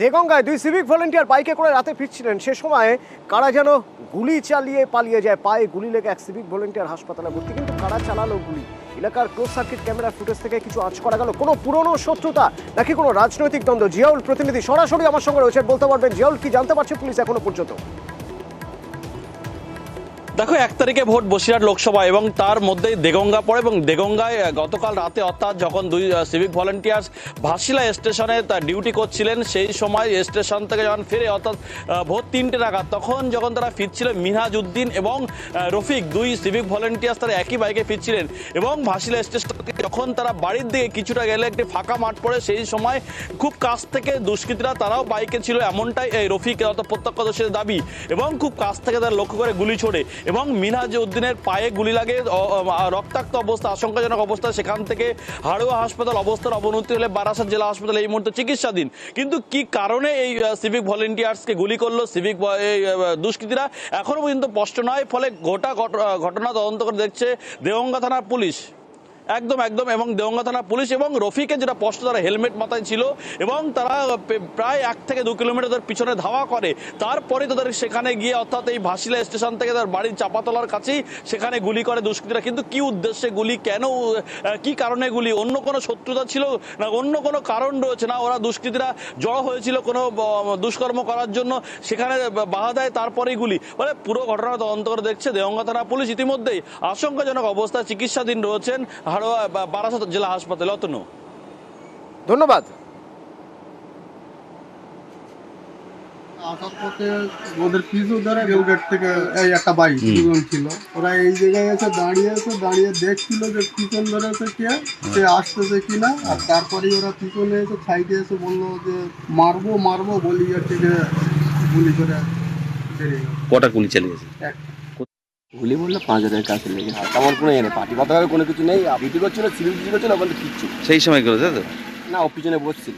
দেগঙ্গায় দুই civic volunteer বাইকে করে রাতে ফিরছিলেন, সে সময় কারা যেন গুলি চালিয়ে পালিয়ে যায়। পায়ে গুলি লেগে এক সিভিক ভলেন্টিয়ার হাসপাতালে ভর্তি। কিন্তু কারা চালালো গুলি? এলাকার ক্লোজ সার্কিট ক্যামেরা ফুটেজ থেকে কিছু আঁচ করা গেল। কোনো পুরনো শত্রুতা নাকি কোনো রাজনৈতিক দ্বন্দ্ব? জিয়াউল প্রতিনিধি সরাসরি আমার সঙ্গে রয়েছেন, বলতে পারবেন জিয়াউল কি জানতে পারছে পুলিশ এখনো পর্যন্ত? দেখো, 1 তারিখে ভোট বসিরহাট লোকসভা এবং তার মধ্যেই দেগঙ্গা পড়ে এবং দেগঙ্গায় গতকাল রাতে অর্থাৎ যখন দুই সিভিক ভলেন্টিয়ার্স ভাসিলা স্টেশনে তার ডিউটি করছিলেন, সেই সময় স্টেশন থেকে যখন ফিরে অর্থাৎ ভোর 3টে নাগাদ তখন যখন তারা ফিরছিল, মিনহাজ উদ্দিন এবং রফিক দুই সিভিক ভলেন্টিয়ার্স তারা একই বাইকে ফিরছিলেন এবং ভাসিলা স্টেশন থেকে যখন তারা বাড়ির দিকে কিছুটা গেলে একটি ফাঁকা মাঠ পড়ে, সেই সময় খুব কাছ থেকে দুষ্কৃতীরা তারাও বাইকে ছিল এমনটাই এই রফিক অর্থাৎ প্রত্যক্ষদর্শীদের দাবি এবং খুব কাছ থেকে তারা লক্ষ্য করে গুলি ছোড়ে এবং মিনহাজ উদ্দিনের পায়ে গুলি লাগে, রক্তাক্ত অবস্থা, আশঙ্কাজনক অবস্থা। সেখান থেকে হাড়ুয়া হাসপাতাল অবস্থার অবনতি হলে বারাসাত জেলা হাসপাতালে এই মুহূর্তে চিকিৎসাধীন। কিন্তু কি কারণে এই সিভিক ভলেন্টিয়ার্সকে গুলি করলো সিভিক দুষ্কৃতীরা এখনো পর্যন্ত স্পষ্ট নয়। ফলে ঘটনা তদন্ত করে দেখছে দেগঙ্গা থানার পুলিশ। একদম এবং দেগঙ্গা থানা পুলিশ এবং রফিকের যেটা স্পষ্ট, তারা হেলমেট মাথায় ছিল এবং তারা প্রায় 1 থেকে 2 কিলোমিটার তাদের পিছনে ধাওয়া করে। তারপরে তাদের সেখানে গিয়ে অর্থাৎ এই ভাসিলা স্টেশন থেকে তার বাড়ির চাপাতলার কাছেই সেখানে গুলি করে দুষ্কৃতীরা। কিন্তু কি উদ্দেশ্যে গুলি, কেন, কি কারণে গুলি? অন্য কোনো শত্রুতা ছিল না অন্য কোনো কারণ রয়েছে? না ওরা দুষ্কৃতীরা জড়ো হয়েছিল কোনো দুষ্কর্ম করার জন্য, সেখানে বাধা দেয় তারপরেই গুলি? মানে পুরো ঘটনা তদন্ত করে দেখছে দেগঙ্গা থানা পুলিশ। ইতিমধ্যেই আশঙ্কাজনক অবস্থায় চিকিৎসাধীন রয়েছেন বারাসাত জেলা হাসপাতালে। অতনু, ধন্যবাদ। আসার পথে ওদের পিছু ধরে রেলগেট থেকে এই একটা বাইক দুজন ছিল, ওরা এই জায়গায় এসে দাঁড়িয়ে দেখছিল যে পিছন ধরেছে কে, সে আসতেছে কিনা। আর তারপরেই ওরা পিছনে এসে সাইডে এসে বললো যে মারবো বলি, থেকে গুলি করে বেরিয়ে গেল। কটা গুলি চালিয়েছে? গুলি বললো 5,000 কাছে লেগে। তেমন কোনো এনে পার্টি কথা কোনো কিছু নেই। ডিউটি করছিল, সিভিল ডিউটি করছিল, ওখানে কিচ্ছু সেই সময় করেছে তো? না, ও পিছনে বসছিল।